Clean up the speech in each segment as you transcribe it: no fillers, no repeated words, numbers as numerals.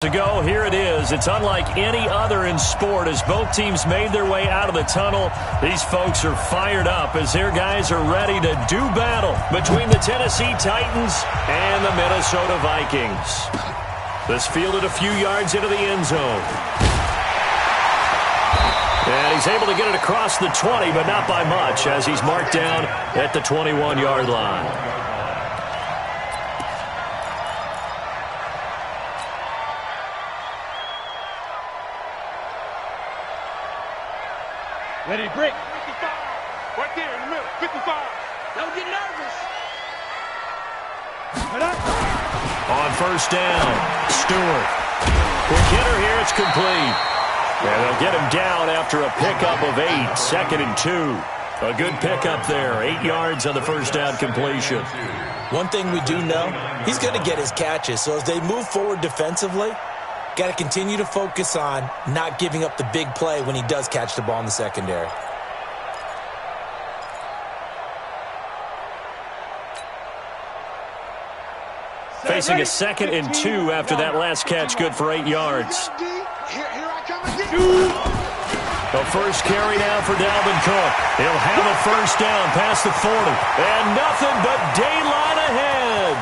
To go, here it is. It's unlike any other in sport as both teams made their way out of the tunnel. These folks are fired up as their guys are ready to do battle between the Tennessee Titans and the Minnesota Vikings. This fielded a few yards into the end zone. And he's able to get it across the 20, but not by much as he's marked down at the 21-yard line. Ready, break. 55. Right there in the middle. 55. Don't get nervous. On first down, Stewart. Quick hitter here. It's complete. And they'll get him down after a pickup of 8. 2nd and 2. A good pickup there. 8 yards on the first down completion. One thing we do know, he's going to get his catches. So as they move forward defensively, got to continue to focus on not giving up the big play when he does catch the ball in the secondary. Facing a 2nd and 2 after that last catch, good for 8 yards. The first carry now for Dalvin Cook. He'll have a first down past the 40. And nothing but daylight ahead.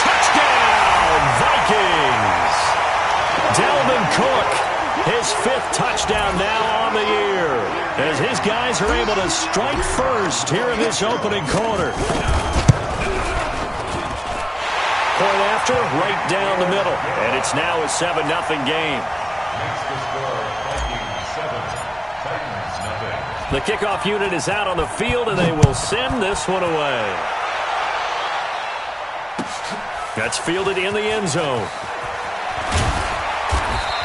Touchdown, Vikings! Dalvin Cook, his 5th touchdown now on the year, as his guys are able to strike first here in this opening quarter. Point after, right down the middle, and it's now a 7-0 game. The kickoff unit is out on the field, and they will send this one away. That's fielded in the end zone.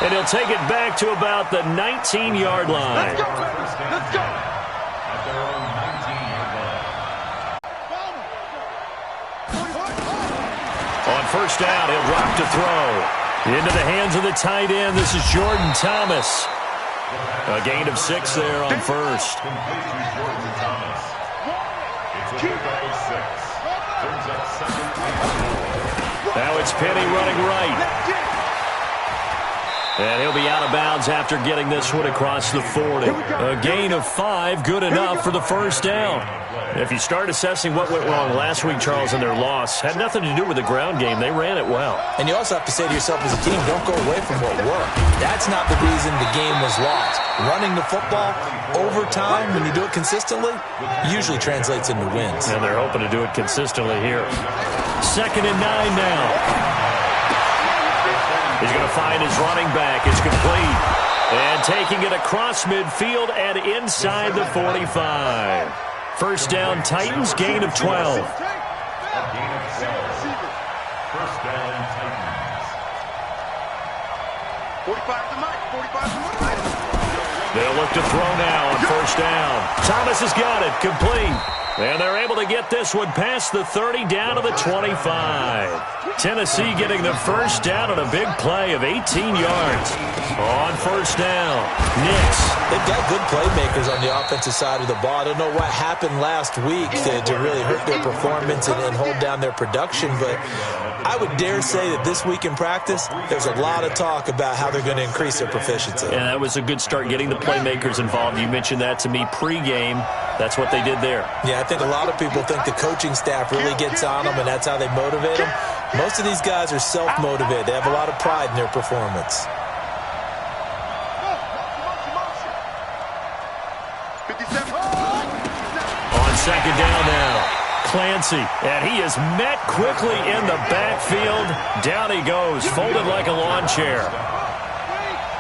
And he'll take it back to about the 19-yard line. Let's go. Let's go. At their own 19-yard line. On first down, he'll drop to throw. Into the hands of the tight end. This is Jordan Thomas. A gain of 6 there on first. Now it's Penny running right. And he'll be out of bounds after getting this one across the 40. A gain of 5, good enough for the first down. If you start assessing what went wrong last week, Charles, in their loss, had nothing to do with the ground game. They ran it well. And you also have to say to yourself as a team, don't go away from what worked. That's not the reason the game was lost. Running the football over time, when you do it consistently, usually translates into wins. And they're hoping to do it consistently here. 2nd and 9 now. He's going to find his running back. It's complete. And taking it across midfield and inside the 45. First down, Titans, gain of 12. First down, Titans. 45 to Mike. 45 to Mike. They'll look to throw now on first down. Thomas has got it, complete. And they're able to get this one past the 30 down to the 25. Tennessee getting the first down on a big play of 18 yards. On first down, Nix. They've got good playmakers on the offensive side of the ball. I don't know what happened last week to really hurt their performance and hold down their production, but I would dare say that this week in practice, there's a lot of talk about how they're going to increase their proficiency. Yeah, that was a good start getting the playmakers involved. You mentioned that to me pregame. That's what they did there. Yeah, I think a lot of people think the coaching staff really gets on them, and that's how they motivate them. Most of these guys are self-motivated. They have a lot of pride in their performance. On second down now, Clancy, and he is met quickly in the backfield. Down he goes, folded like a lawn chair.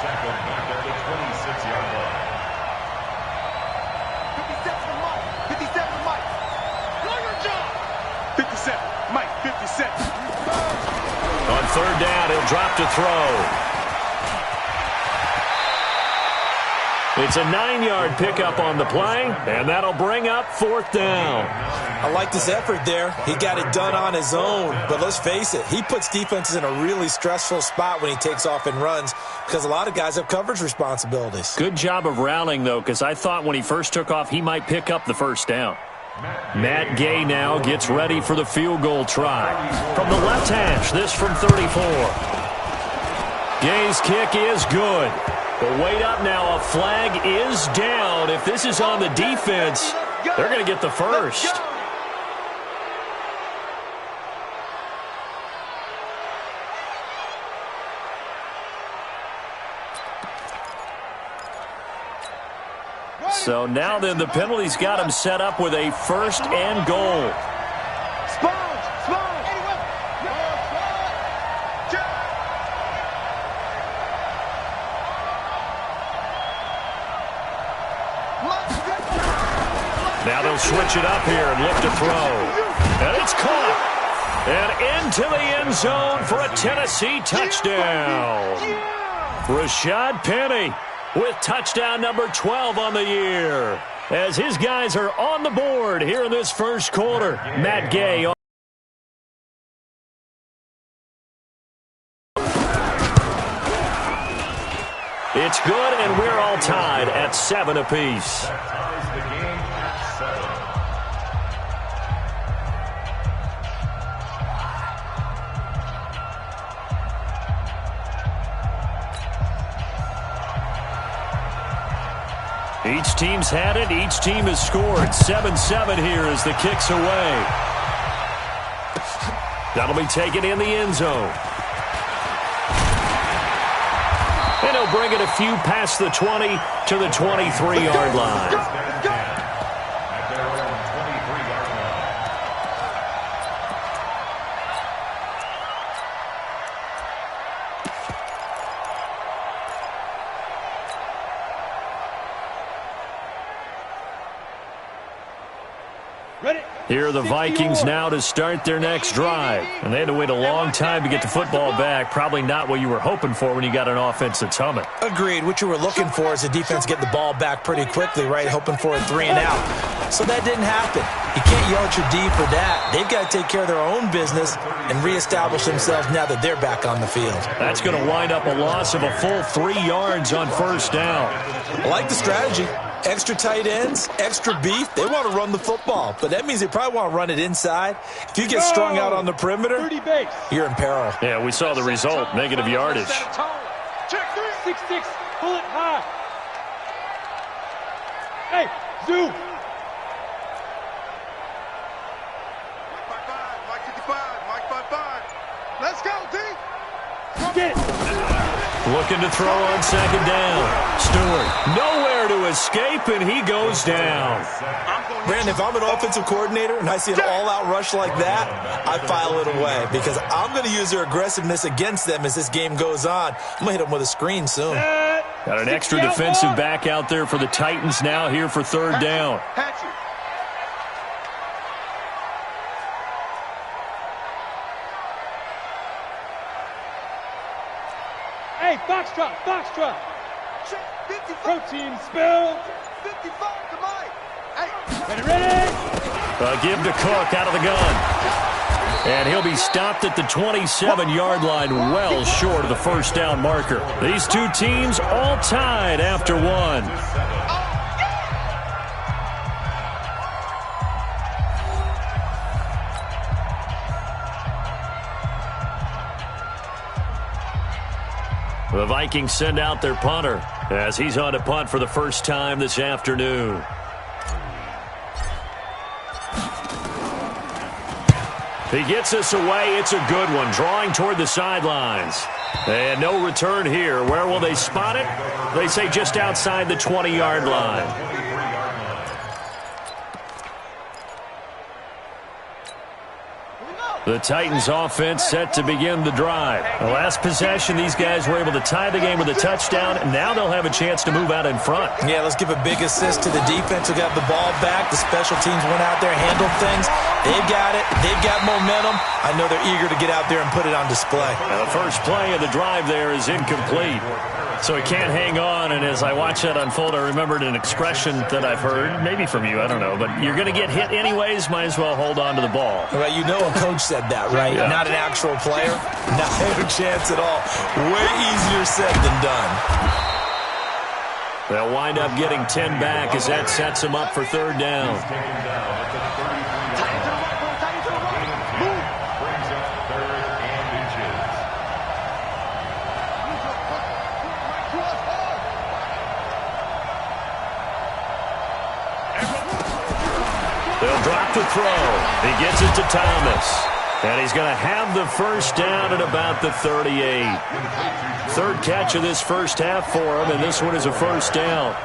Tackled back at the 26-yard line. 57 Mike. Do your job. 57 Mike. 57. On third down, he'll drop to throw. It's a 9-yard pickup on the play, and that'll bring up fourth down. I like this effort there. He got it done on his own, but let's face it, he puts defenses in a really stressful spot when he takes off and runs because a lot of guys have coverage responsibilities. Good job of rallying, though, because I thought when he first took off, he might pick up the first down. Matt Gay now gets ready for the field goal try. From the left hash, this from 34. Gay's kick is good. But wait up now, a flag is down. If this is on the defense, they're going to get the first. So now then the penalty's got him set up with a first and goal. Now they'll switch it up here and look to throw. And it's caught. And into the end zone for a Tennessee touchdown. Rashad Penny with touchdown number 12 on the year. As his guys are on the board here in this first quarter. Matt Gay on. It's good, and we're all tied at 7 apiece. Each team's had it. Each team has scored. 7-7 here as the kick's away. That'll be taken in the end zone. And he'll bring it a few past the 20 to the 23-yard line. Here are the Vikings now to start their next drive. And they had to wait a long time to get the football back. Probably not what you were hoping for when you got an offense that's humming. Agreed. What you were looking for is the defense get the ball back pretty quickly, right? Hoping for a 3 and out. So that didn't happen. You can't yell at your D for that. They've got to take care of their own business and reestablish themselves now that they're back on the field. That's going to wind up a loss of a full 3 yards on first down. I like the strategy. Extra tight ends, extra beef. They want to run the football, but that means they probably want to run it inside. If you get strung out on the perimeter, you're in peril. Yeah, we saw the result, negative yardage. Check 3. 6-6, pull it high. Hey, zoom. Mike 55, Mike 55. Let's go, D. Get it. Looking to throw on second down. Stewart nowhere to escape, and he goes down. Brandon, if I'm an offensive coordinator and I see an all-out rush like that, I file it away because I'm going to use their aggressiveness against them as this game goes on. I'm going to hit them with a screen soon. Got an extra defensive back out there for the Titans now here for third down. Hey, foxtrot, foxtrot. Protein spill. 55 to Mike. Hey, ready? Give to Cook out of the gun. And he'll be stopped at the 27-yard line, well short of the first down marker. These two teams all tied after one. The Vikings send out their punter as he's on to punt for the first time this afternoon. He gets us away. It's a good one, drawing toward the sidelines. And no return here. Where will they spot it? They say just outside the 20-yard line. The Titans offense set to begin the drive. The last possession, these guys were able to tie the game with a touchdown, and now they'll have a chance to move out in front. Yeah, let's give a big assist to the defense who got the ball back. The special teams went out there, handled things. They've got it. They've got momentum. I know they're eager to get out there and put it on display. Now the first play of the drive there is incomplete. So he can't hang on, and as I watch that unfold, I remembered an expression that I've heard, maybe from you, I don't know, but you're going to get hit anyways, might as well hold on to the ball. Right, you know a coach said that, right? Yeah. Not an actual player. Not a chance at all. Way easier said than done. They'll wind up getting 10 back as that sets them up for third down. to throw. He gets it to Thomas. And he's going to have the first down at about the 38. Third catch of this first half for him, and this one is a first down.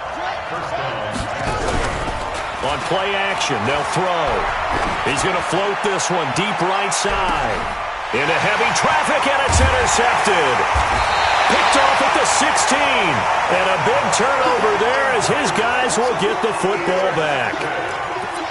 On play action, they'll throw. He's going to float this one deep right side. Into heavy traffic, and it's intercepted. Picked off at the 16. And a big turnover there as his guys will get the football back.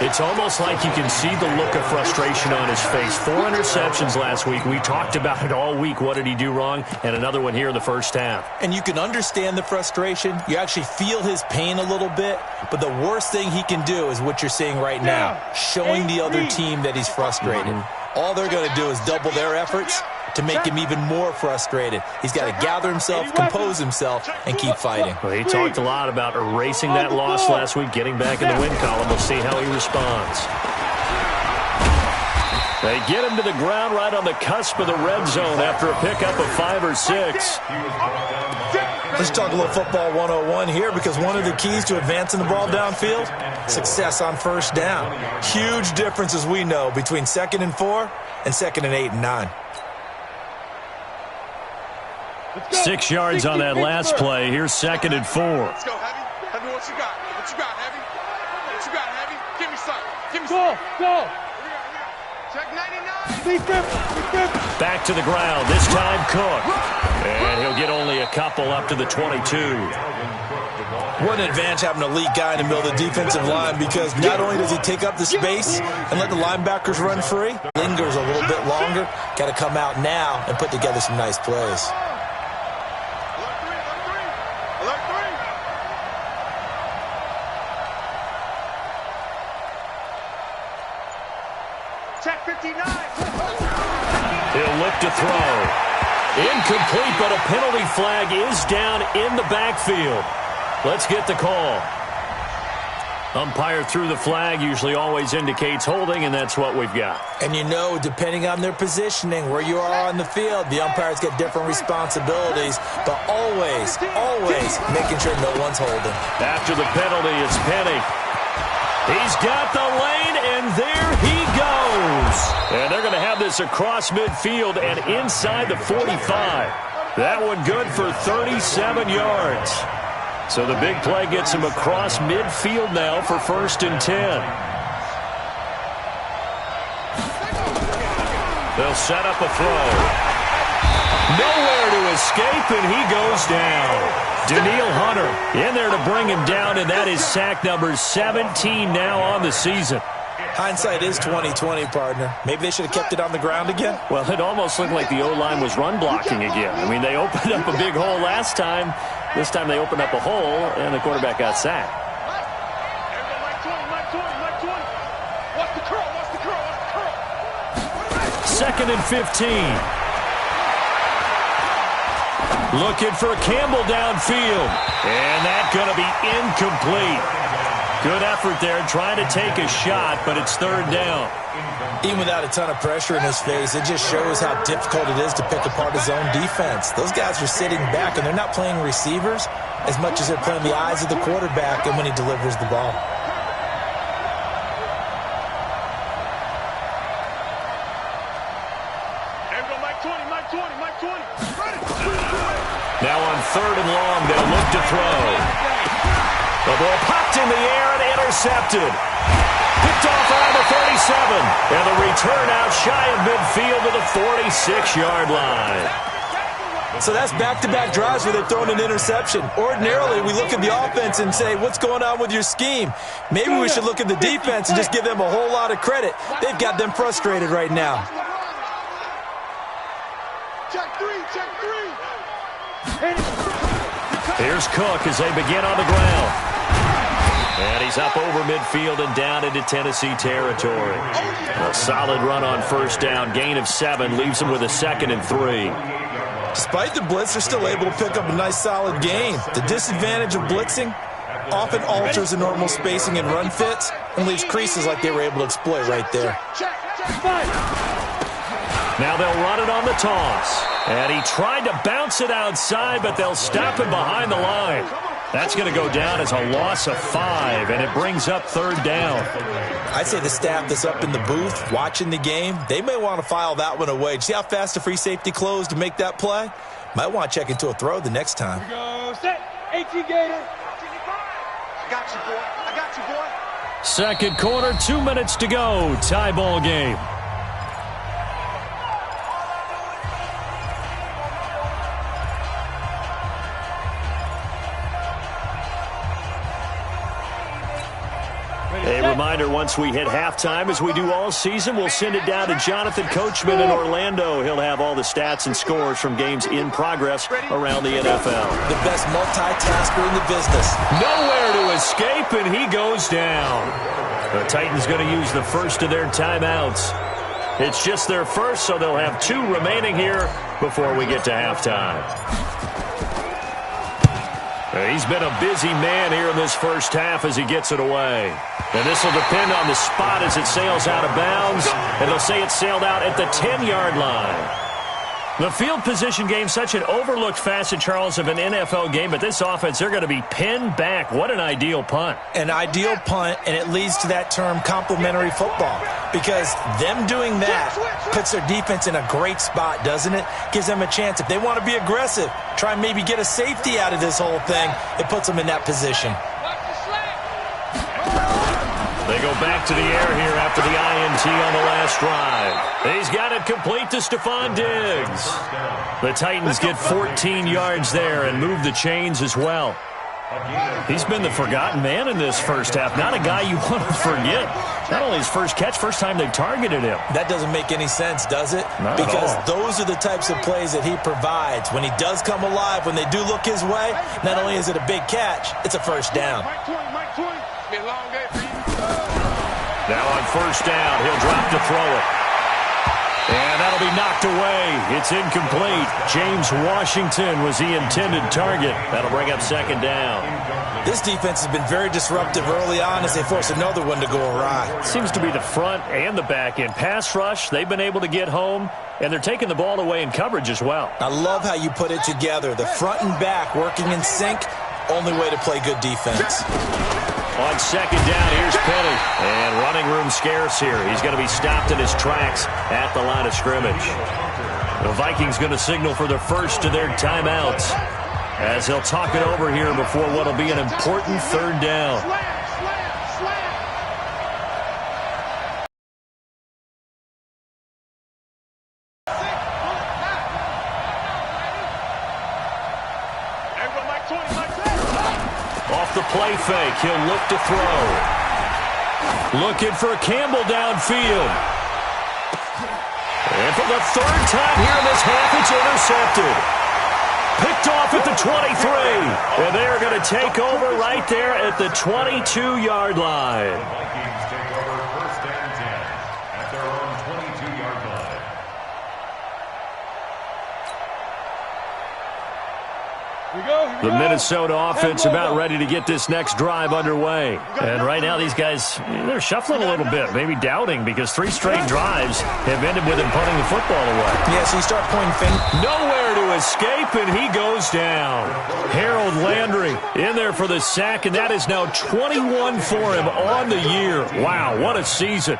It's almost like you can see the look of frustration on his face. 4 interceptions last week. We talked about it all week. What did he do wrong? And another one here in the first half. And you can understand the frustration. You actually feel his pain a little bit. But the worst thing he can do is what you're seeing right now, showing the other team that he's frustrated. All they're going to do is double their efforts to make him even more frustrated. He's got to gather himself, compose himself, and keep fighting. Well, he talked a lot about erasing that loss last week, getting back in the win column. We'll see how he responds. They get him to the ground right on the cusp of the red zone after a pickup of 5 or 6. Let's talk a little football 101 here, because one of the keys to advancing the ball downfield, success on first down. Huge difference, as we know, between 2nd and 4 and 2nd and 8 and 9. 6 yards on that last play. Here's 2nd and 4. Let's go, Heavy. Heavy, what you got? What you got, Heavy? What you got, Heavy? Give me some. Give me some. Go. Check 99. Back to the ground. This time Cook. And he'll get only a couple up to the 22. What an advantage having an elite guy in the middle of the defensive line, because not only does he take up the space and let the linebackers run free, lingers a little bit longer. Got to come out now and put together some nice plays. He'll look to throw. Incomplete, but a penalty flag is down in the backfield. Let's get the call. Umpire threw the flag, usually always indicates holding, and that's what we've got. And you know, depending on their positioning, where you are on the field, the umpires get different responsibilities, but always making sure no one's holding. After the penalty, it's Penny. He's got the lane, and there he goes. And they're going to have this across midfield and inside the 45. That one good for 37 yards. So the big play gets him across midfield now for 1st and 10. They'll set up a throw. Nowhere to escape, and he goes down. Daniil Hunter in there to bring him down, and that is sack number 17 now on the season. Hindsight is 20/20, partner. Maybe they should have kept it on the ground again. Well, it almost looked like the O-line was run blocking again. I mean, they opened up a big hole last time. This time they opened up a hole, and the quarterback got sacked. Watch the curl. 2nd and 15. Looking for Campbell downfield. And that's going to be incomplete. Good effort there trying to take a shot, but it's 3rd down. Even without a ton of pressure in his face, it just shows how difficult it is to pick apart his own defense. Those guys are sitting back, and they're not playing receivers as much as they're playing the eyes of the quarterback and when he delivers the ball. Now on 3rd and long, they'll look to throw. The ball popped in the air and intercepted. Picked off around the 37. And the return out shy of midfield to the 46-yard line. So that's back-to-back drives where they're throwing an interception. Ordinarily, we look at the offense and say, what's going on with your scheme? Maybe we should look at the defense and just give them a whole lot of credit. They've got them frustrated right now. Check three. Here's Cook as they begin on the ground. And he's up over midfield and down into Tennessee territory. A solid run on 1st down. Gain of 7 leaves him with a 2nd and 3. Despite the blitz, they're still able to pick up a nice solid gain. The disadvantage of blitzing often alters the normal spacing and run fits and leaves creases like they were able to exploit right there. Now they'll run it on the toss. And he tried to bounce it outside, but they'll stop him behind the line. That's going to go down as a loss of 5, and it brings up 3rd down. I'd say the staff that's up in the booth watching the game, they may want to file that one away. See how fast the free safety closed to make that play? Might want to check into a throw the next time. Here we go. Set. 18 Gator. I got you, boy. I got you, boy. Second quarter, 2 minutes to go. Tie ball game. A reminder, once we hit halftime, as we do all season, we'll send it down to Jonathan Coachman in Orlando. He'll have all the stats and scores from games in progress around the NFL. The best multitasker in the business. Nowhere to escape, and he goes down. The Titans going to use the first of their timeouts. It's just their first, so they'll have 2 remaining here before we get to halftime. He's been a busy man here in this first half as he gets it away. And this will depend on the spot as it sails out of bounds. And they'll say it sailed out at the 10-yard line. The field position game, such an overlooked facet, Charles, of an NFL game. But this offense, they're going to be pinned back. What an ideal punt. An ideal punt, and it leads to that term complementary football. Because them doing that puts their defense in a great spot, doesn't it? Gives them a chance. If they want to be aggressive, try and maybe get a safety out of this whole thing, it puts them in that position. They go back to the air here after the INT on the last drive. He's got it complete to Stephon Diggs. The Titans get 14 yards there and move the chains as well. He's been the forgotten man in this first half. Not a guy you want to forget. Not only his first catch, first time they targeted him. That doesn't make any sense, does it? Not because at all. Those are the types of plays that he provides. When he does come alive, when they do look his way, not only is it a big catch, it's a first down. Now on first down, he'll drop to throw it. And that'll be knocked away. It's incomplete. James Washington was the intended target. That'll bring up second down. This defense has been very disruptive early on as they force another one to go awry. Seems to be the front and the back end. Pass rush, they've been able to get home, and they're taking the ball away in coverage as well. I love how you put it together. The front and back working in sync, only way to play good defense. On second down, here's Penny. And running room scarce here. He's going to be stopped in his tracks at the line of scrimmage. The Vikings going to signal for the first of their timeouts as they'll talk it over here before what will be an important third down. Off the play fake, he'll look to throw. Looking for Campbell downfield. And for the third time here in this half, it's intercepted. Picked off at the 23. And they're going to take over right there at the 22-yard line. Vikings take over first and 10 at their own 22-yard line. The Minnesota offense about ready to get this next drive underway. And right now these guys, they're shuffling a little bit, maybe doubting, because 3 straight drives have ended with them punting the football away. Yeah, so you start pointing fingers. Nowhere to escape, and he goes down. Harold Landry in there for the sack, and that is now 21 for him on the year. Wow, what a season.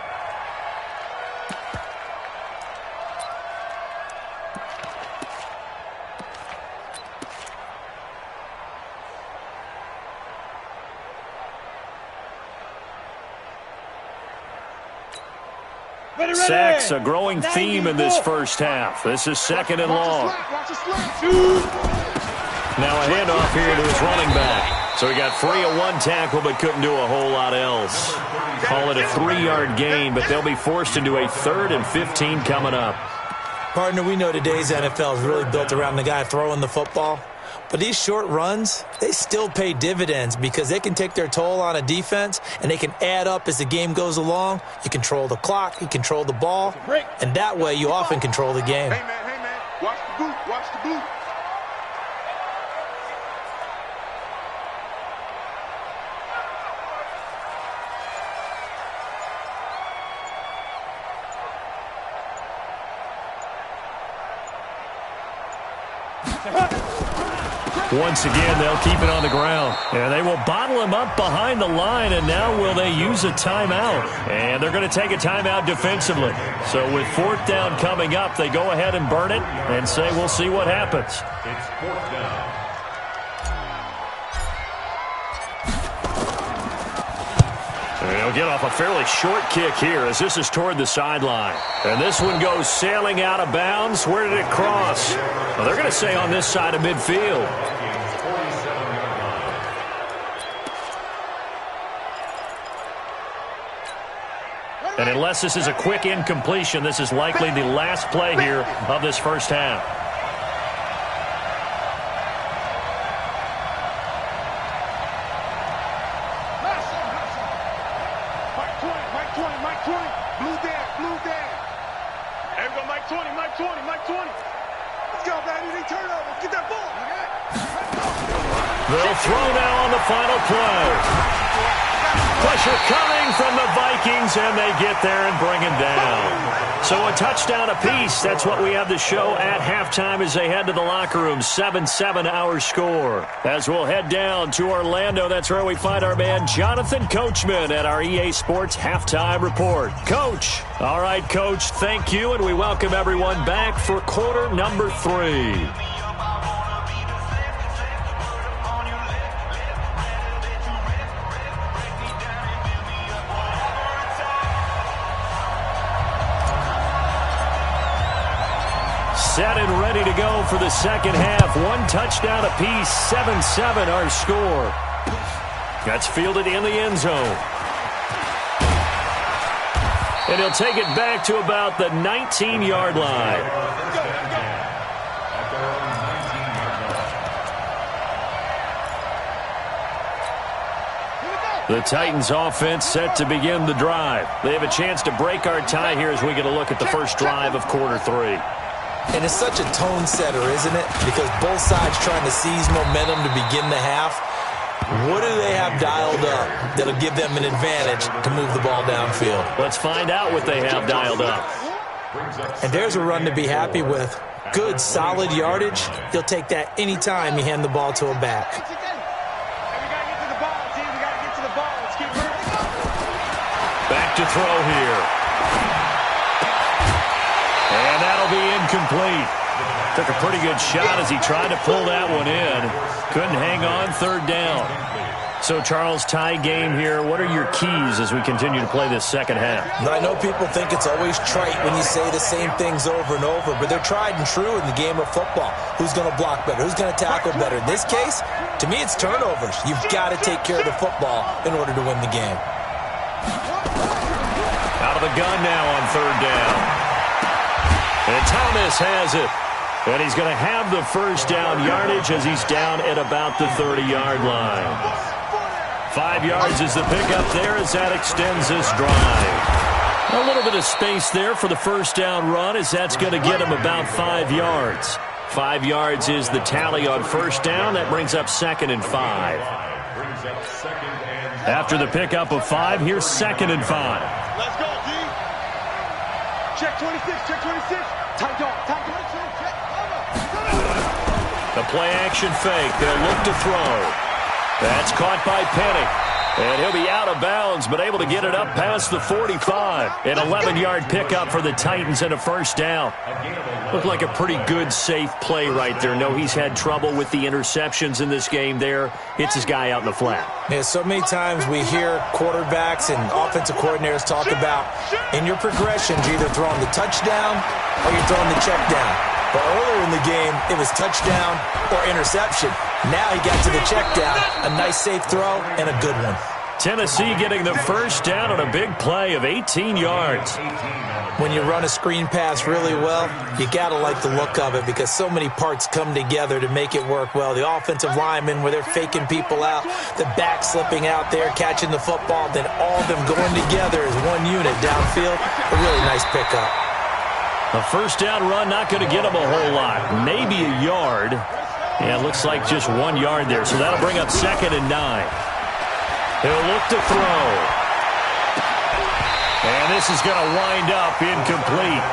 Sacks, a growing theme in this first half. This is second and long. Now a handoff here to his running back. So he got free of 1 tackle but couldn't do a whole lot else. Call it a 3-yard gain, but they'll be forced into a 3rd and 15 coming up. Partner, we know today's NFL is really built around the guy throwing the football. But these short runs, they still pay dividends because they can take their toll on a defense and they can add up as the game goes along. You control the clock, you control the ball, and that way you often control the game. Hey, man, watch the boot, watch the boot. Once again, they'll keep it on the ground. And they will bottle him up behind the line, and now will they use a timeout? And they're going to take a timeout defensively. So with 4th down coming up, they go ahead and burn it and say we'll see what happens. It's 4th down. They'll get off a fairly short kick here as this is toward the sideline. And this one goes sailing out of bounds. Where did it cross? Well, they're going to say on this side of midfield. And unless this is a quick incompletion, this is likely the last play here of this first half. They'll throw now on the final play. Pressure coming from the Vikings, and they get there and bring him down. So a touchdown apiece. That's what we have to show at halftime as they head to the locker room. 7-7 our score. As we'll head down to Orlando, that's where we find our man Jonathan Coachman at our EA Sports Halftime Report. Coach. All right, Coach, thank you, and we welcome everyone back for quarter number 3. Set and ready to go for the second half. 1 touchdown apiece, 7-7 our score. That's fielded in the end zone. And he'll take it back to about the 19-yard line. The Titans offense set to begin the drive. They have a chance to break our tie here as we get a look at the first drive of quarter 3. And it's such a tone setter, isn't it? Because both sides trying to seize momentum to begin the half. What do they have dialed up that'll give them an advantage to move the ball downfield? Let's find out what they have dialed up. And there's a run to be happy with. Good, solid yardage. He'll take that any time you hand the ball to a back. Back to throw here. And that'll be incomplete. Took a pretty good shot as he tried to pull that one in. Couldn't hang on, 3rd down. So, Charles, tie game here. What are your keys as we continue to play this second half? I know people think it's always trite when you say the same things over and over, but they're tried and true in the game of football. Who's going to block better? Who's going to tackle better? In this case, to me, it's turnovers. You've got to take care of the football in order to win the game. Out of the gun now on 3rd down. And Thomas has it. And he's going to have the first down yardage as he's down at about the 30-yard line. 5 yards is the pickup there as that extends this drive. A little bit of space there for the first down run as that's going to get him about 5 yards. 5 yards is the tally on first down. That brings up 2nd and 5. After the pickup of 5, here's 2nd and 5. Let's go, D. Check 26, check 26. Tight dog, tight 26, check. The play-action fake. They'll look to throw. That's caught by Penny. And he'll be out of bounds, but able to get it up past the 45. An 11-yard pickup for the Titans and a first down. Looked like a pretty good, safe play right there. No, he's had trouble with the interceptions in this game there. Hits his guy out in the flat. Yeah, so many times we hear quarterbacks and offensive coordinators talk about in your progressions, you're either throwing the touchdown or you're throwing the check down. But earlier in the game, it was touchdown or interception. Now he got to the check down. A nice safe throw and a good one. Tennessee getting the first down on a big play of 18 yards. When you run a screen pass really well, you got to like the look of it because so many parts come together to make it work well. The offensive linemen where they're faking people out, the back slipping out there, catching the football, then all of them going together as one unit downfield. A really nice pickup. A first down run not going to get him a whole lot. Maybe a yard. Yeah, it looks like just 1 yard there. So that'll bring up 2nd and 9. He'll look to throw. And this is going to wind up incomplete.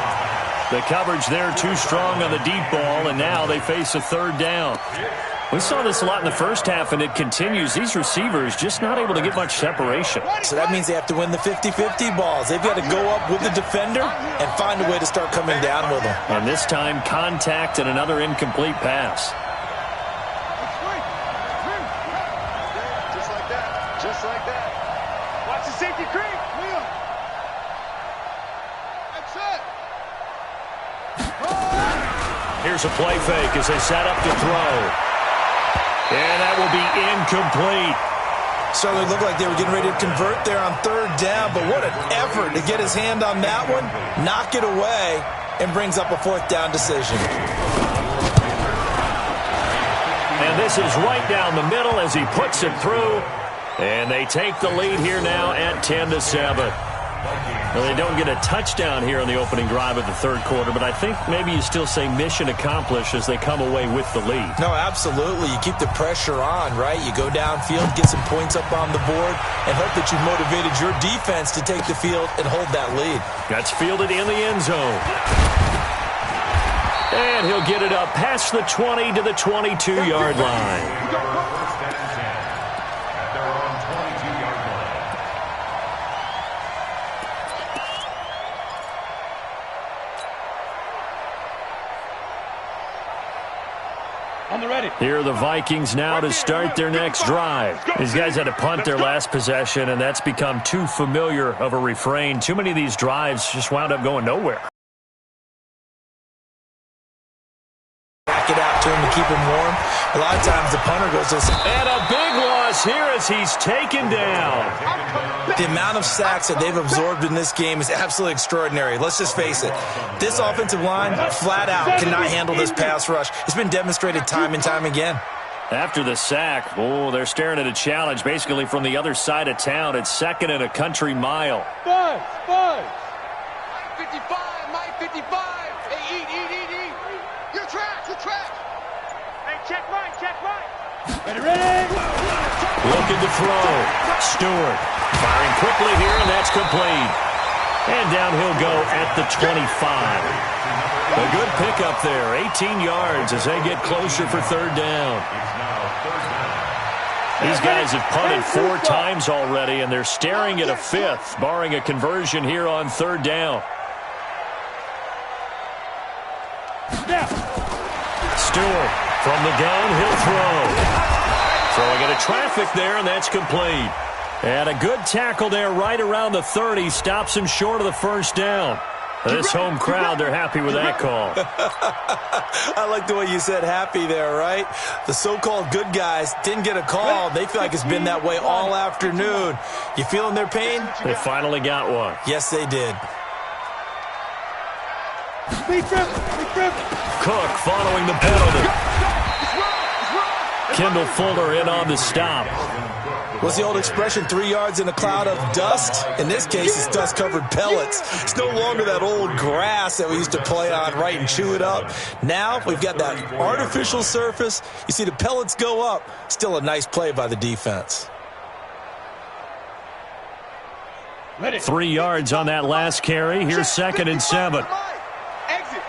The coverage there too strong on the deep ball, and now they face a 3rd down. We saw this a lot in the first half, and it continues. These receivers just not able to get much separation. So that means they have to win the 50-50 balls. They've got to go up with the defender and find a way to start coming down with them. And this time, contact and another incomplete pass. Just like that. Just like that. Watch the safety creep. That's it. Here's a play fake as they set up to throw. And that will be incomplete. So they looked like they were getting ready to convert there on third down, but what an effort to get his hand on that one, knock it away, and brings up a fourth down decision. And this is right down the middle as he puts it through. And they take the lead here now at 10-7. Well, they don't get a touchdown here in the opening drive of the third quarter, but I think maybe you still say mission accomplished as they come away with the lead. No, absolutely. You keep the pressure on, right? You go downfield, get some points up on the board, and hope that you've motivated your defense to take the field and hold that lead. That's fielded in the end zone. And he'll get it up past the 20 to the 22-yard line. Here are the Vikings now to start their next drive. These guys had to punt their last possession, and that's become too familiar of a refrain. Too many of these drives just wound up going nowhere. Back it out to him to keep him warm. A lot of times the punter goes to... And a big loss here as he's taken down. The amount of sacks that they've absorbed in this game is absolutely extraordinary. Let's just face it. This offensive line, flat out, cannot handle this pass rush. It's been demonstrated time and time again. After the sack, they're staring at a challenge basically from the other side of town. It's second and a country mile. Five. 55, Mike 55. Hey, eat. Your track. Hey, check right. Ready. Looking to throw. Stewart firing quickly here, and that's complete. And down he'll go at the 25. A good pickup there, 18 yards as they get closer for third down. These guys have punted 4 times already, and they're staring at a fifth, barring a conversion here on third down. Stewart from the gun, he'll throw. Throwing into traffic there, and that's complete. And a good tackle there right around the 30. Stops him short of the first down. This home crowd, they're happy with that call. I like the way you said happy there, right? The so-called good guys didn't get a call. They feel like it's been that way all afternoon. You feeling their pain? They finally got one. Yes, they did. Cook following the penalty. Kendall Fuller in on the stop. What's the old expression, 3 yards in a cloud of dust? In this case, it's dust-covered pellets. It's no longer that old grass that we used to play on, right, and chew it up. Now we've got that artificial surface. You see the pellets go up. Still a nice play by the defense. 3 yards on that last carry. Here's second and 7. Exit.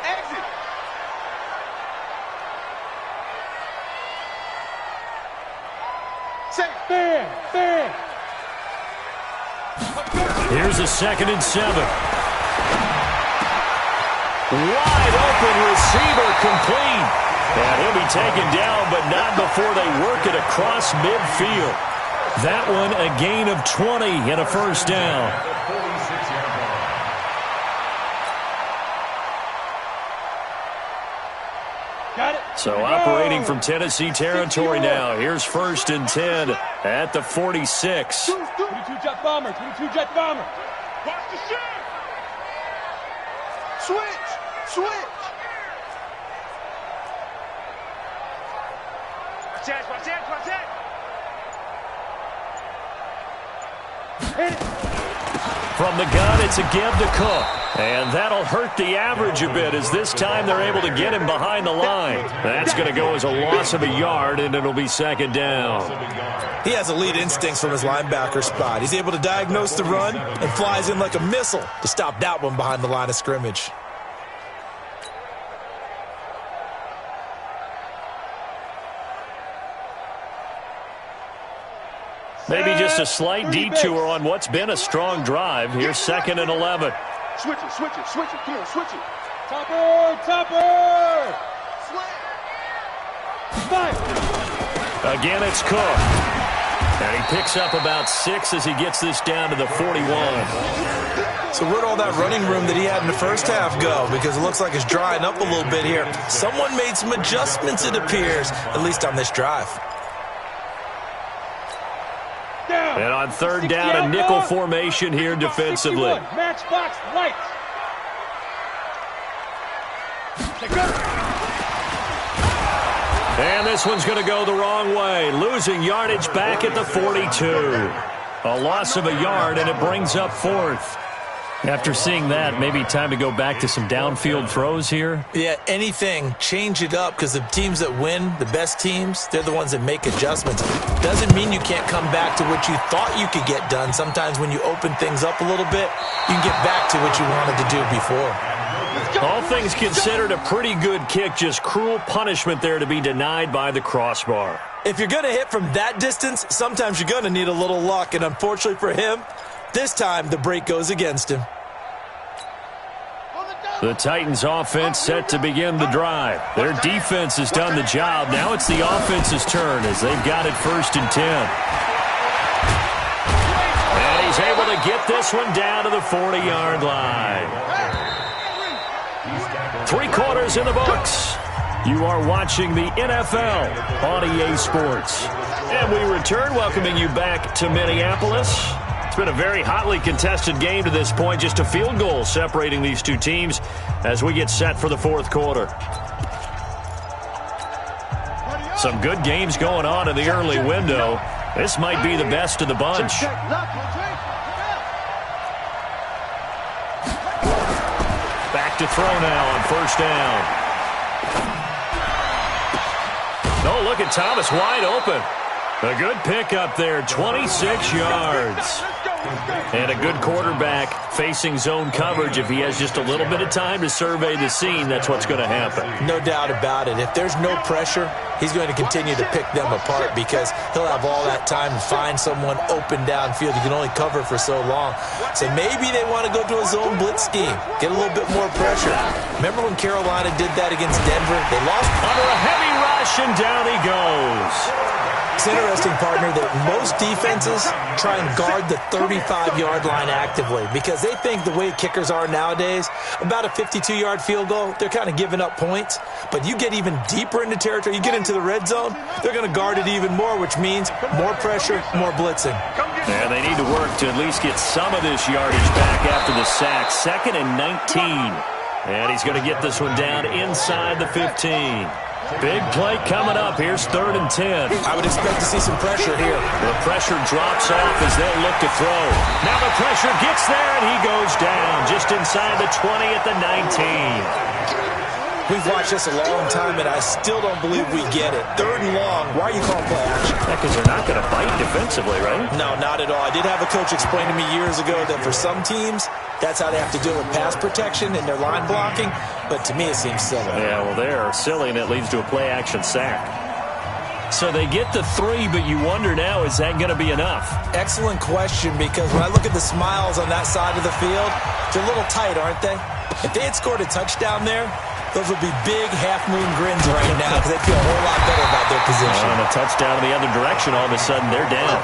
Fair. Here's a second and 7. Wide open receiver complete. And he'll be taken down, but not before they work it across midfield. That one a gain of 20 and a first down. So operating from Tennessee territory now. Here's first and 10 at the 46. 22 jet bomber. Watch the shit. Switch. Watch that. Hit it. From the gun, it's a give to Cook. And that'll hurt the average a bit as this time they're able to get him behind the line. That's going to go as a loss of a yard, and it'll be second down. He has elite instincts from his linebacker spot. He's able to diagnose the run and flies in like a missile to stop that one behind the line of scrimmage. Maybe just a slight detour on what's been a strong drive. Here's 2nd and 11. Switch it. Come on, switch it. Topper! Again, it's Cook. And he picks up about 6 as he gets this down to the 41. So where'd all that running room that he had in the first half go? Because it looks like it's drying up a little bit here. Someone made some adjustments, it appears, at least on this drive. And on 3rd down, a nickel formation here defensively. Matchbox lights. And this one's going to go the wrong way. Losing yardage back at the 42. A loss of a yard, and it brings up 4th. After seeing that, maybe time to go back to some downfield throws here. Yeah, anything. Change it up, because the teams that win, the best teams, they're the ones that make adjustments. Doesn't mean you can't come back to what you thought you could get done. Sometimes when you open things up a little bit, you can get back to what you wanted to do before. All things considered, a pretty good kick. Just cruel punishment there to be denied by the crossbar. If you're going to hit from that distance, sometimes you're going to need a little luck. And unfortunately for him, this time the break goes against him. The Titans offense set to begin the drive. Their defense has done the job. Now it's the offense's turn as they've got it 1st and 10. And he's able to get this one down to the 40-yard line. 3 quarters in the books. You are watching the NFL on EA Sports. And we return, welcoming you back to Minneapolis. It's been a very hotly contested game to this point. Just a field goal separating these two teams as we get set for the 4th quarter. Some good games going on in the early window. This might be the best of the bunch. Back to throw now on 1st down. Oh, look at Thomas wide open. A good pickup there, 26 yards. And a good quarterback facing zone coverage. If he has just a little bit of time to survey the scene, that's what's going to happen. No doubt about it. If there's no pressure, he's going to continue to pick them apart because he'll have all that time to find someone open downfield. You can only cover for so long. So maybe they want to go to a zone blitz scheme, get a little bit more pressure. Remember when Carolina did that against Denver? They lost under a heavy rush, and down he goes. It's interesting, partner, that most defenses try and guard the 35-yard line actively because they think the way kickers are nowadays, about a 52-yard field goal, they're kind of giving up points. But you get even deeper into territory, you get into the red zone, they're going to guard it even more, which means more pressure, more blitzing. And they need to work to at least get some of this yardage back after the sack. 2nd and 19. And he's going to get this one down inside the 15. Big play coming up. Here's 3rd and 10. I would expect to see some pressure here. The pressure drops off as they'll look to throw. Now the pressure gets there, and he goes down just inside the 20 at the 19. We've watched this a long time, and I still don't believe we get it. 3rd and long. Why are you calling play action? Because they're not going to fight defensively, right? No, not at all. I did have a coach explain to me years ago that for some teams, that's how they have to deal with pass protection and their line blocking. But to me, it seems silly. Yeah, well, they're silly, and it leads to a play-action sack. So they get the 3, but you wonder now, is that going to be enough? Excellent question, because when I look at the smiles on that side of the field, they're a little tight, aren't they? If they had scored a touchdown there, those would be big half-moon grins right now because they feel a whole lot better about their position. On a touchdown in the other direction, all of a sudden they're down.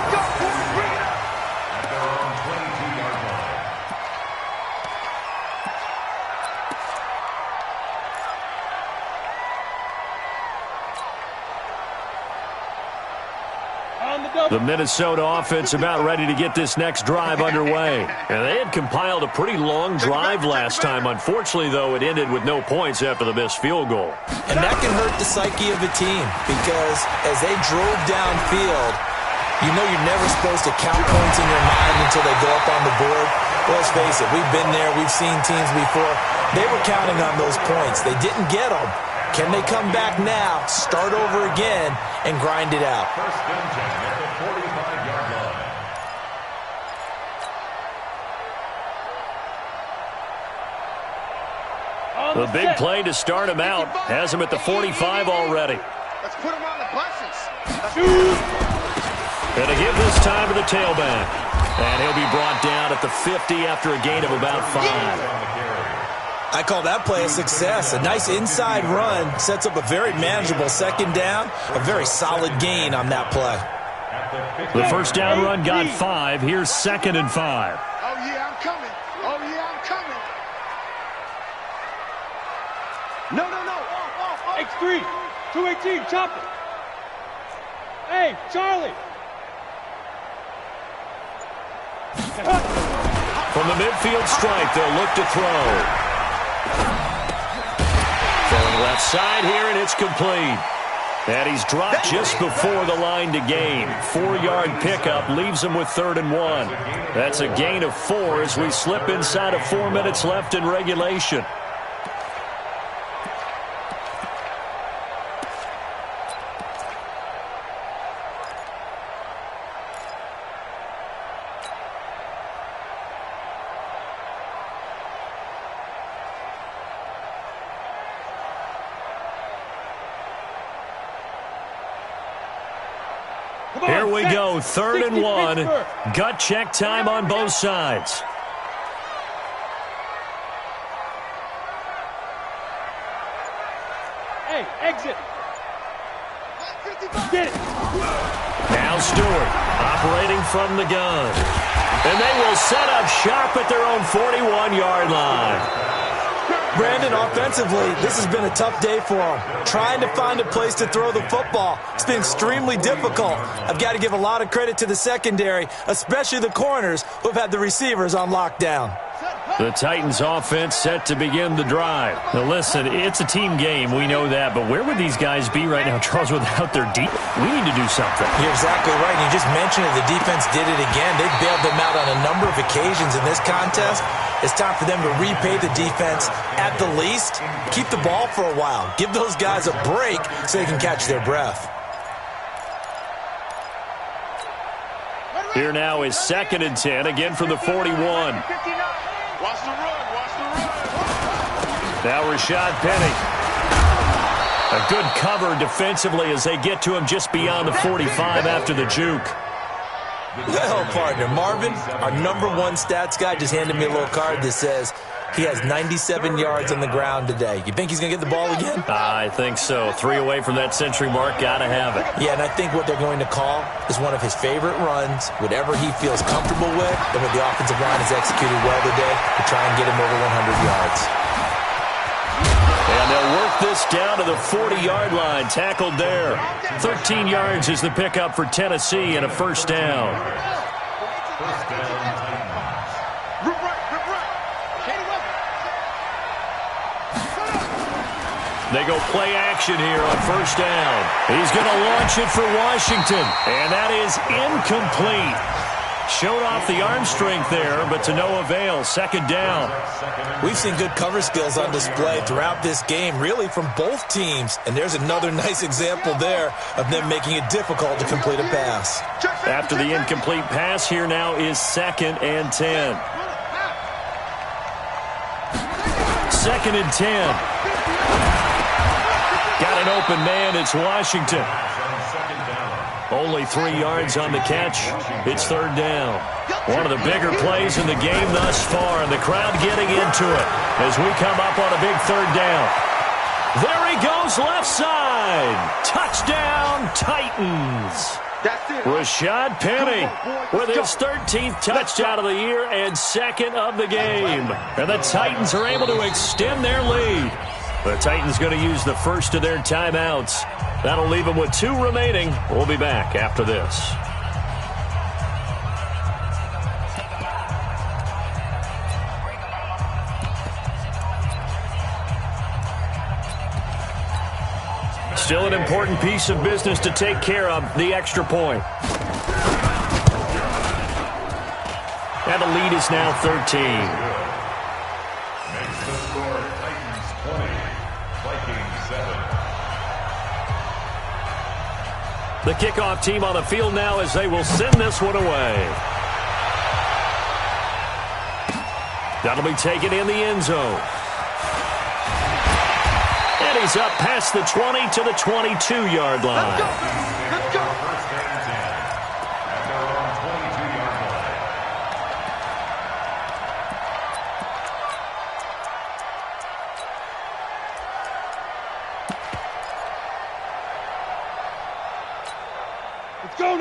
The Minnesota offense about ready to get this next drive underway. And they had compiled a pretty long drive last time. Unfortunately, though, it ended with no points after the missed field goal. And that can hurt the psyche of a team because as they drove downfield, you know you're never supposed to count points in your mind until they go up on the board. Well, let's face it, we've been there. We've seen teams before. They were counting on those points. They didn't get them. Can they come back now, start over again, and grind it out? 1st and 10 at the 45-yard line. The big play to start him out has him at the 45 already. Let's put him on the buses. And to give this time to the tailback. And he'll be brought down at the 50 after a gain of about 5. I call that play a success. A nice inside run sets up a very manageable second down. A very solid gain on that play. The first down run got 5. Here's 2nd and 5. Oh, yeah, I'm coming. Oh, yeah, I'm coming. No. X3, 218, chop it. Hey, Charlie. From the midfield stripe, they'll look to throw. Throwing left side here, and it's complete. And he's dropped just before the line to gain. 4-yard pickup leaves him with 3rd and 1. That's a gain of 4 as we slip inside of 4 minutes left in regulation. Here we go, 3rd and 1. Gut check time on both sides. Hey, exit. Get it. Now Stewart operating from the gun. And they will set up shop at their own 41-yard line. Brandon, offensively, this has been a tough day for him. Trying to find a place to throw the football. It's been extremely difficult. I've got to give a lot of credit to the secondary, especially the corners who have had the receivers on lockdown. The Titans offense set to begin the drive. Now listen, it's a team game, we know that, but where would these guys be right now, Charles, without their deep? We need to do something. You're exactly right. You just mentioned it. The defense did it again. They bailed them out on a number of occasions in this contest. It's time for them to repay the defense at the least. Keep the ball for a while. Give those guys a break so they can catch their breath. Here now is 2nd and 10, again from the 41. Watch the run. Now Rashad Penny. A good cover defensively as they get to him just beyond the 45 after the juke. Well, partner, Marvin, our #1 stats guy, just handed me a little card that says he has 97 yards on the ground today. You think he's going to get the ball again? I think so. 3 away from that century mark. Got to have it. Yeah, and I think what they're going to call is one of his favorite runs, whatever he feels comfortable with, and what the offensive line has executed well today to try and get him over 100 yards. And they'll work this down to the 40-yard line. Tackled there. 13 yards is the pickup for Tennessee and a first down. They go play action here on first down. He's going to launch it for Washington. And that is incomplete. Showed off the arm strength there, but to no avail. 2nd down. We've seen good cover skills on display throughout this game, really from both teams. And there's another nice example there of them making it difficult to complete a pass. After the incomplete pass, here now is 2nd and 10. 2nd and 10. Got an open man. It's Washington. Only 3 yards on the catch. It's 3rd down. One of the bigger plays in the game thus far, and the crowd getting into it as we come up on a big 3rd down. There he goes, left side. Touchdown, Titans. Rashad Penny with his 13th touchdown of the year and 2nd of the game. And the Titans are able to extend their lead. The Titans going to use the first of their timeouts. That'll leave them with 2 remaining. We'll be back after this. Still an important piece of business to take care of, the extra point. And the lead is now 13. Makes the score Titans 20, Vikings 7. The kickoff team on the field now as they will send this one away. That'll be taken in the end zone. And he's up past the 20 to the 22-yard line. Let's go.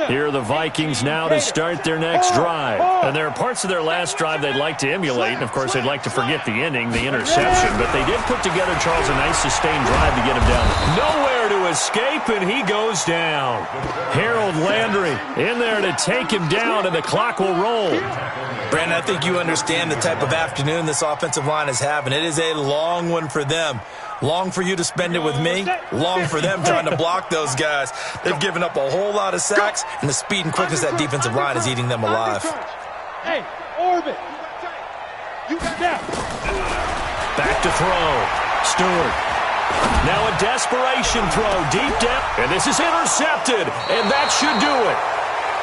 Here are the Vikings now to start their next drive. And there are parts of their last drive they'd like to emulate. And, of course, they'd like to forget the ending, the interception. But they did put together, Charles, a nice sustained drive to get him down. Nowhere to escape, and he goes down. Harold Landry in there to take him down, and the clock will roll. Brandon, I think you understand the type of afternoon this offensive line is having. It is a long one for them. Long for you to spend it with me. Long for them trying to block those guys. They've given up a whole lot of sacks, and the speed and quickness of that defensive line is eating them alive. Hey, Orbit. Back to throw. Stewart. Now a desperation throw. Deep down. And this is intercepted. And that should do it.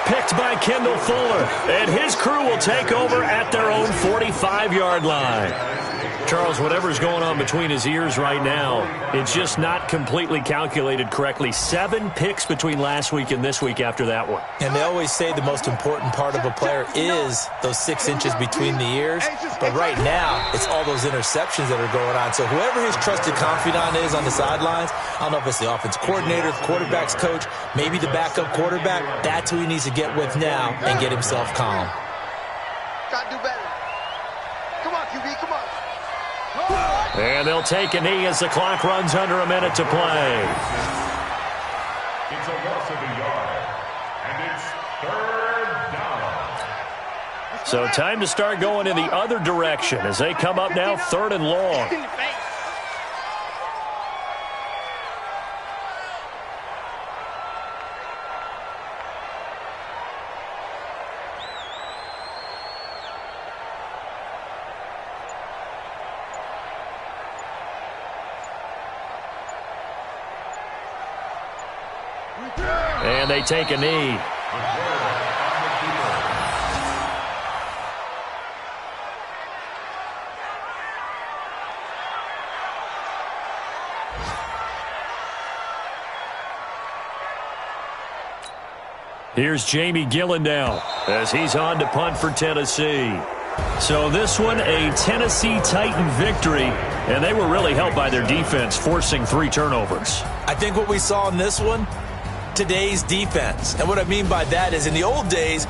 Picked by Kendall Fuller. And his crew will take over at their own 45-yard line. Charles, whatever's going on between his ears right now, it's just not completely calculated correctly. 7 picks between last week and this week after that one. And they always say the most important part of a player is those 6 inches between the ears. But right now, it's all those interceptions that are going on. So whoever his trusted confidant is on the sidelines, I don't know if it's the offense coordinator, the quarterback's coach, maybe the backup quarterback, that's who he needs to get with now and get himself calm. Gotta do better. Come on, QB, come on. And they'll take a knee as the clock runs under a minute to play. It's a loss of a yard, and it's 3rd down. So time to start going in the other direction as they come up now 3rd and long. And they take a knee. Here's Jamie Gillen now as he's on to punt for Tennessee. So this one, a Tennessee Titan victory, and they were really helped by their defense, forcing 3 turnovers. I think what we saw in this one, today's defense. And what I mean by that is in the old days,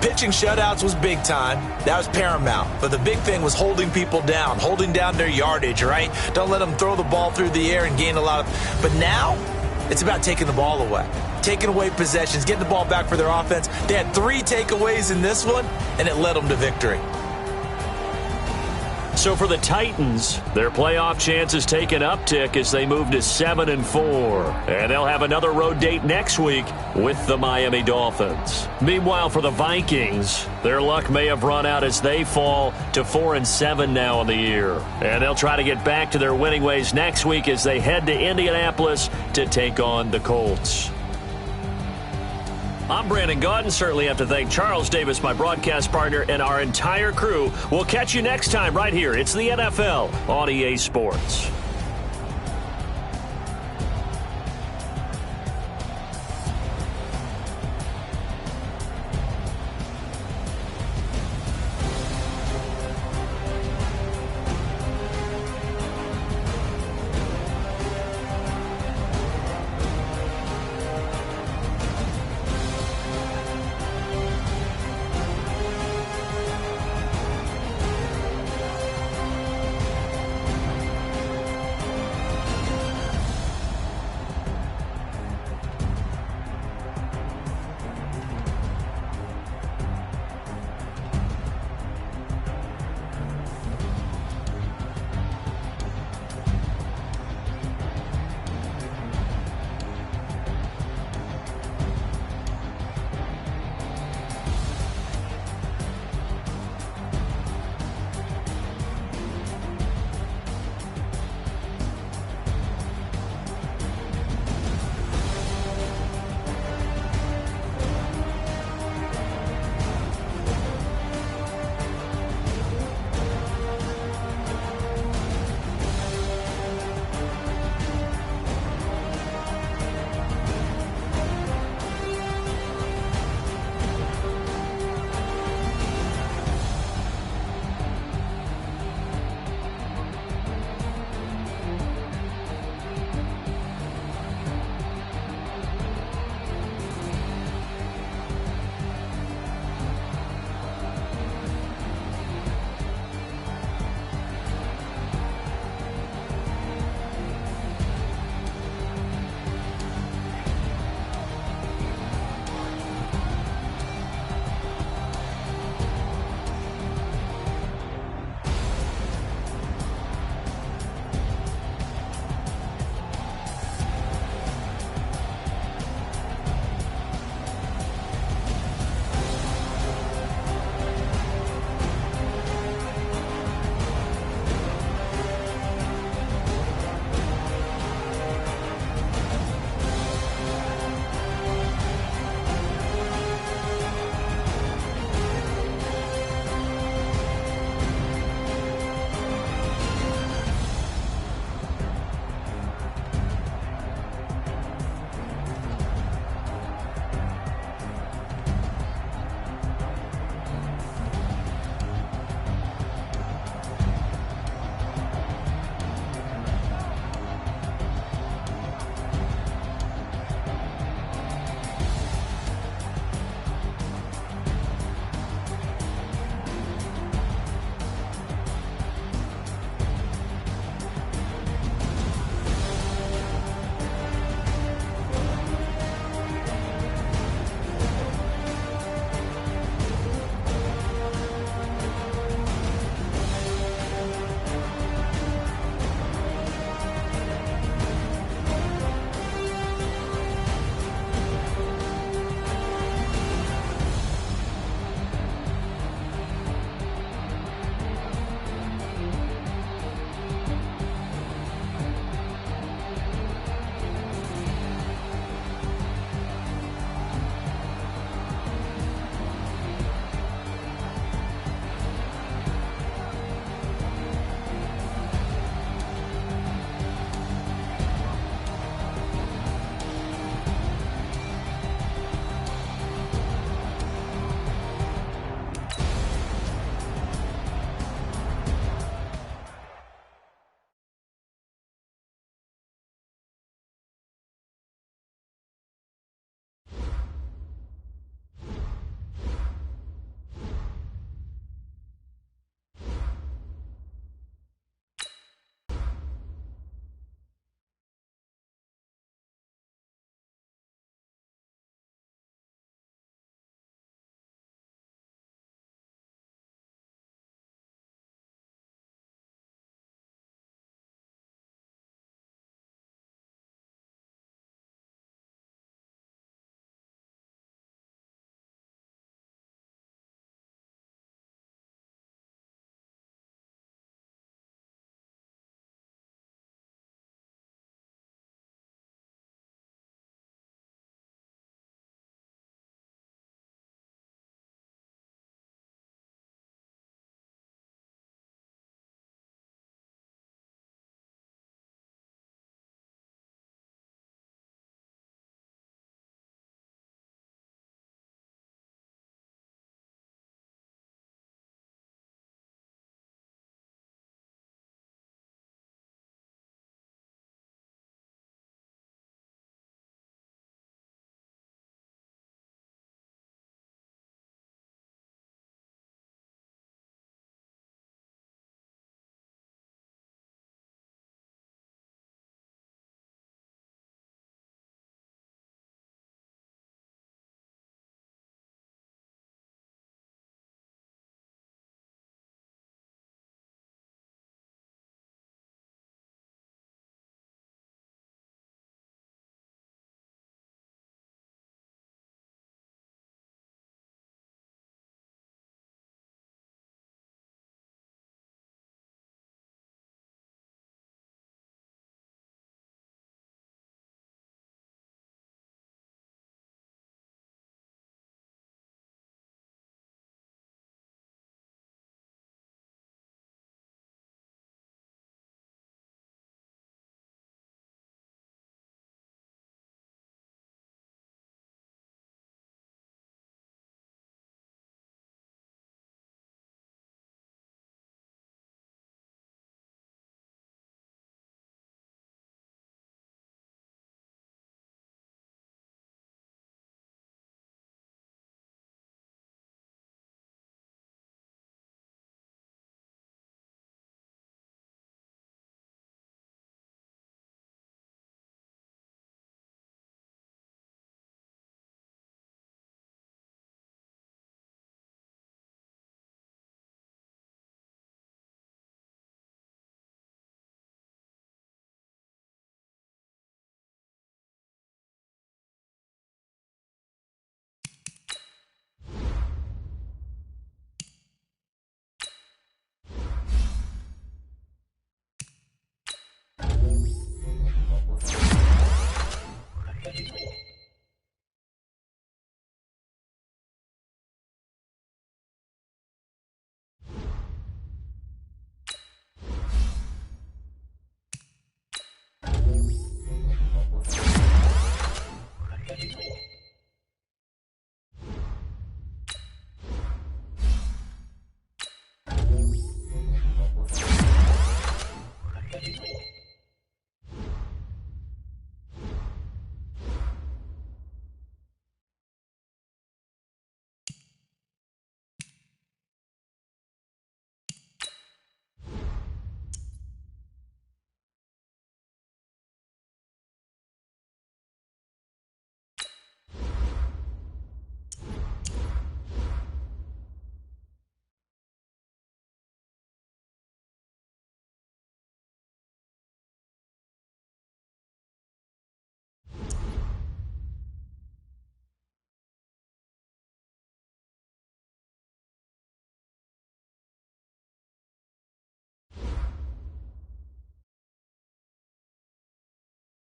pitching shutouts was big time. That was paramount. But the big thing was holding people down, holding down their yardage, right? Don't let them throw the ball through the air and gain a lot of... But now, it's about taking the ball away. Taking away possessions, getting the ball back for their offense. They had 3 takeaways in this one, and it led them to victory. So for the Titans, their playoff chances take an uptick as they move to 7-4. And they'll have another road date next week with the Miami Dolphins. Meanwhile, for the Vikings, their luck may have run out as they fall to 4-7 now in the year. And they'll try to get back to their winning ways next week as they head to Indianapolis to take on the Colts. I'm Brandon Gaudin. Certainly have to thank Charles Davis, my broadcast partner, and our entire crew. We'll catch you next time right here. It's the NFL on EA Sports.